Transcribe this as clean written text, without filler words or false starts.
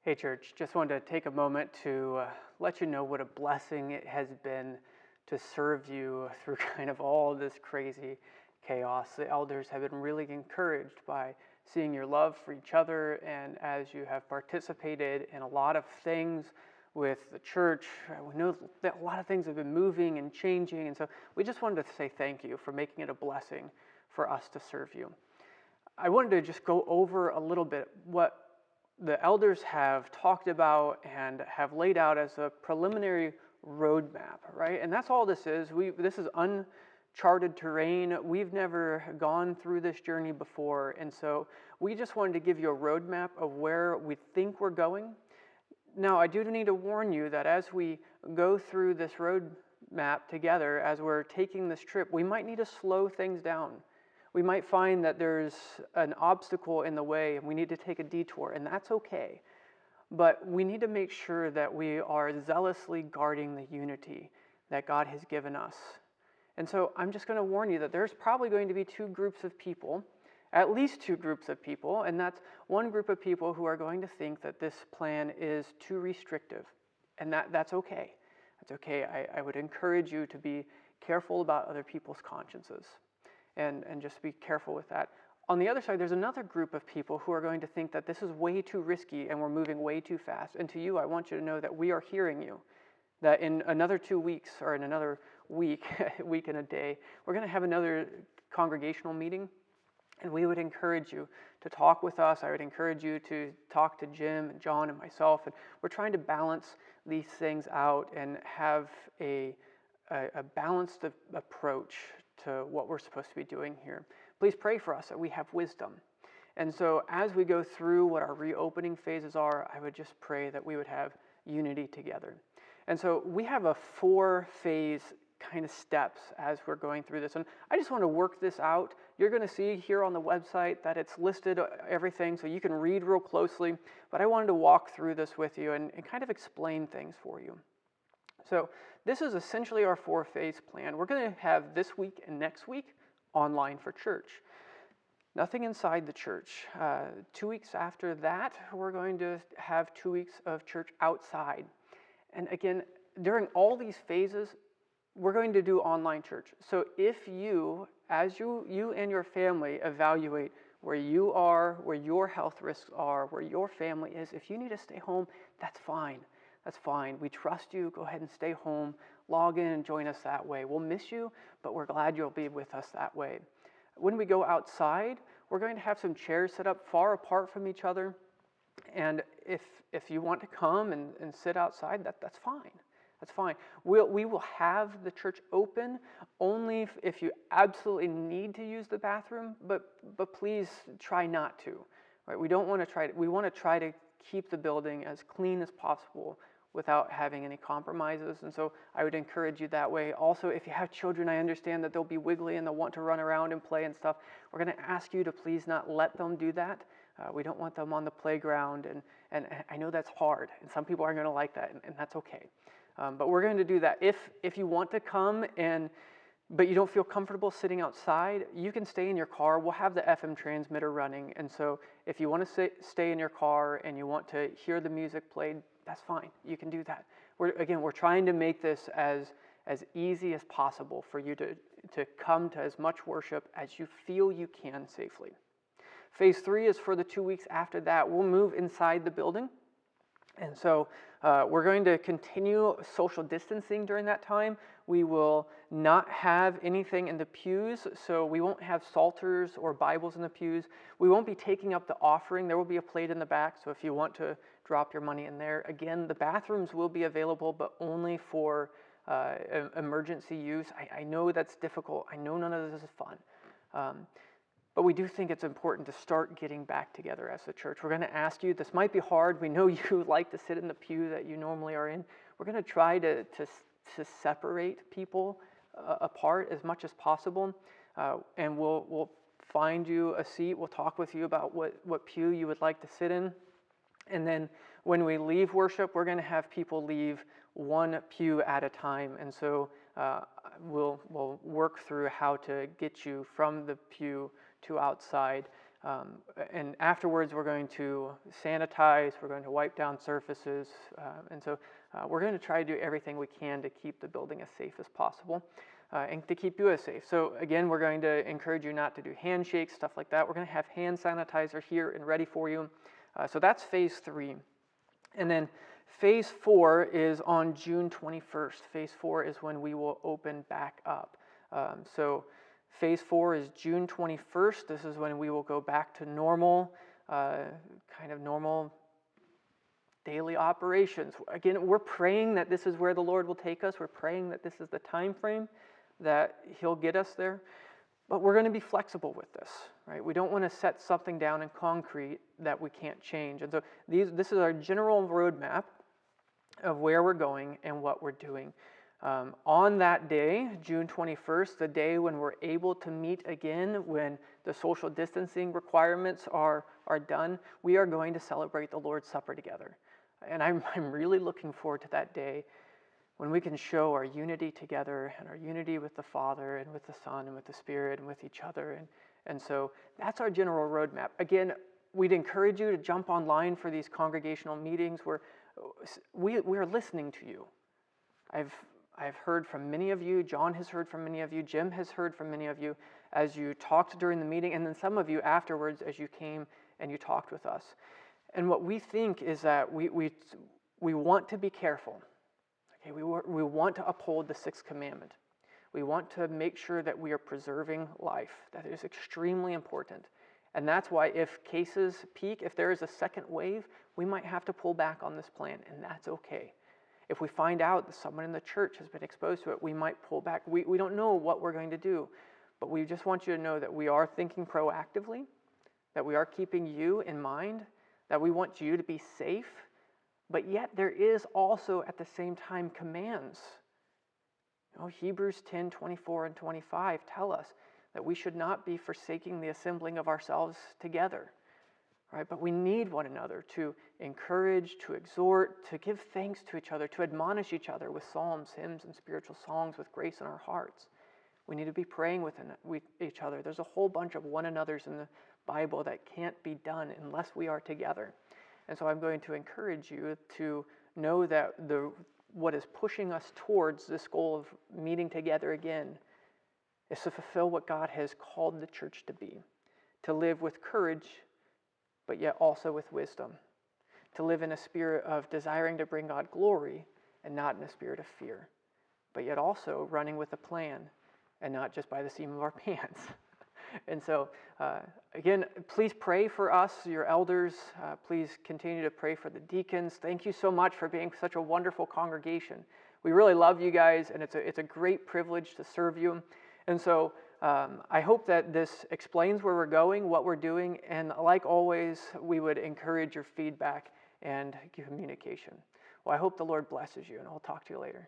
Hey church, just wanted to take a moment to let you know what a blessing it has been to serve you through kind of all this crazy chaos. The elders have been really encouraged by seeing your love for each other, and as you have participated in a lot of things with the church, we know that a lot of things have been moving and changing, and so we just wanted to say thank you for making it a blessing for us to serve you. I wanted to just go over a little bit what the elders have talked about and have laid out as a preliminary roadmap, right? And that's all this is. This is uncharted terrain. We've never gone through this journey before, and so we just wanted to give you a roadmap of where we think we're going. Now, I do need to warn you that as we go through this roadmap together, as we're taking this trip, we might need to slow things down. We might find that there's an obstacle in the way and we need to take a detour, and that's okay. But we need to make sure that we are zealously guarding the unity that God has given us. And so I'm just going to warn you that there's probably going to be two groups of people, at least two groups of people, and that's one group of people who are going to think that this plan is too restrictive, and that's okay. That's okay. I would encourage you to be careful about other people's consciences. And just be careful with that. On the other side, there's another group of people who are going to think that this is way too risky and we're moving way too fast. And to you, I want you to know that we are hearing you. That in another 2 weeks or in another week, week and a day, we're going to have another congregational meeting. And we would encourage you to talk with us. I would encourage you to talk to Jim and John and myself. And we're trying to balance these things out and have a balanced approach to what we're supposed to be doing here. Please pray for us that we have wisdom. And so as we go through what our reopening phases are, I would just pray that we would have unity together. And so we have a 4-phase kind of steps as we're going through this. And I just want to work this out. You're going to see here on the website that it's listed everything, so you can read real closely. But I wanted to walk through this with you and kind of explain things for you. So this is essentially our 4-phase plan. We're going to have this week and next week online for church. Nothing inside the church. 2 weeks after that, we're going to have 2 weeks of church outside. And again, during all these phases, we're going to do online church. So if you, as you and your family evaluate where you are, where your health risks are, where your family is, if you need to stay home, that's fine. That's fine. We trust you. Go ahead and stay home. Log in and join us that way. We'll miss you, but we're glad you'll be with us that way. When we go outside, we're going to have some chairs set up far apart from each other. And if you want to come and sit outside, that's fine. That's fine. We will have the church open only if you absolutely need to use the bathroom, but please try not to. Right? We don't want to try. We want to try to keep the building as clean as possible without having any compromises, and so I would encourage you that way. Also, if you have children, I understand that they'll be wiggly and they'll want to run around and play and stuff. We're going to ask you to please not let them do that. We don't want them on the playground, and I know that's hard, and some people aren't going to like that, and that's okay. But we're going to do that. If you want to come but you don't feel comfortable sitting outside, you can stay in your car. We'll have the FM transmitter running, and so if you want to stay in your car and you want to hear the music played, that's fine. You can do that. We're trying to make this as easy as possible for you to come to as much worship as you feel you can safely. Phase 3 is for the 2 weeks after that. We'll move inside the building. And so we're going to continue social distancing during that time. We will not have anything in the pews, so we won't have psalters or Bibles in the pews. We won't be taking up the offering. There will be a plate in the back, so if you want to drop your money in there. Again, the bathrooms will be available, but only for emergency use. I know that's difficult. I know none of this is fun. But we do think it's important to start getting back together as a church. We're going to ask you, this might be hard. We know you like to sit in the pew that you normally are in. We're going to try to separate people apart as much as possible. And we'll find you a seat. We'll talk with you about what pew you would like to sit in. And then when we leave worship, we're going to have people leave one pew at a time. And so we'll work through how to get you from the pew to outside And afterwards, we're going to sanitize, we're going to wipe down surfaces, and so we're going to try to do everything we can to keep the building as safe as possible, and to keep you as safe. So again, we're going to encourage you not to do handshakes, stuff like that. We're going to have hand sanitizer here and ready for you. So that's phase 3. And then phase 4 is on June 21st. Phase 4 is when we will open back up. So phase 4 is June 21st. This is when we will go back to normal, kind of normal daily operations. Again, we're praying that this is where the Lord will take us. We're praying that this is the time frame that He'll get us there. But we're going to be flexible with this, right? We don't want to set something down in concrete that we can't change. And so this is our general roadmap of where we're going and what we're doing. On that day, June 21st, the day when we're able to meet again, when the social distancing requirements are done, we are going to celebrate the Lord's Supper together. And I'm really looking forward to that day when we can show our unity together and our unity with the Father and with the Son and with the Spirit and with each other. And so that's our general roadmap. Again, we'd encourage you to jump online for these congregational meetings where we are listening to you. I've heard from many of you. John has heard from many of you. Jim has heard from many of you as you talked during the meeting, and then some of you afterwards as you came and you talked with us. And what we think is that we want to be careful. Okay, we want to uphold the 6th commandment. We want to make sure that we are preserving life. That is extremely important. And that's why if cases peak, if there is a second wave, we might have to pull back on this plan, and that's okay. If we find out that someone in the church has been exposed to it, we might pull back. We don't know what we're going to do, but we just want you to know that we are thinking proactively, that we are keeping you in mind, that we want you to be safe, but yet there is also at the same time commands. Hebrews 10, 24 and 25 tell us that we should not be forsaking the assembling of ourselves together. Right? But we need one another to encourage, to exhort, to give thanks to each other, to admonish each other with psalms, hymns, and spiritual songs with grace in our hearts. We need to be praying with each other. There's a whole bunch of one another's in the Bible that can't be done unless we are together. And so I'm going to encourage you to know that what is pushing us towards this goal of meeting together again is to fulfill what God has called the church to be, to live with courage, but yet also with wisdom, to live in a spirit of desiring to bring God glory and not in a spirit of fear, but yet also running with a plan and not just by the seam of our pants. And so, again, please pray for us, your elders. Please continue to pray for the deacons. Thank you so much for being such a wonderful congregation. We really love you guys, and it's a great privilege to serve you. And so I hope that this explains where we're going, what we're doing, and like always, we would encourage your feedback and communication. Well, I hope the Lord blesses you, and I'll talk to you later.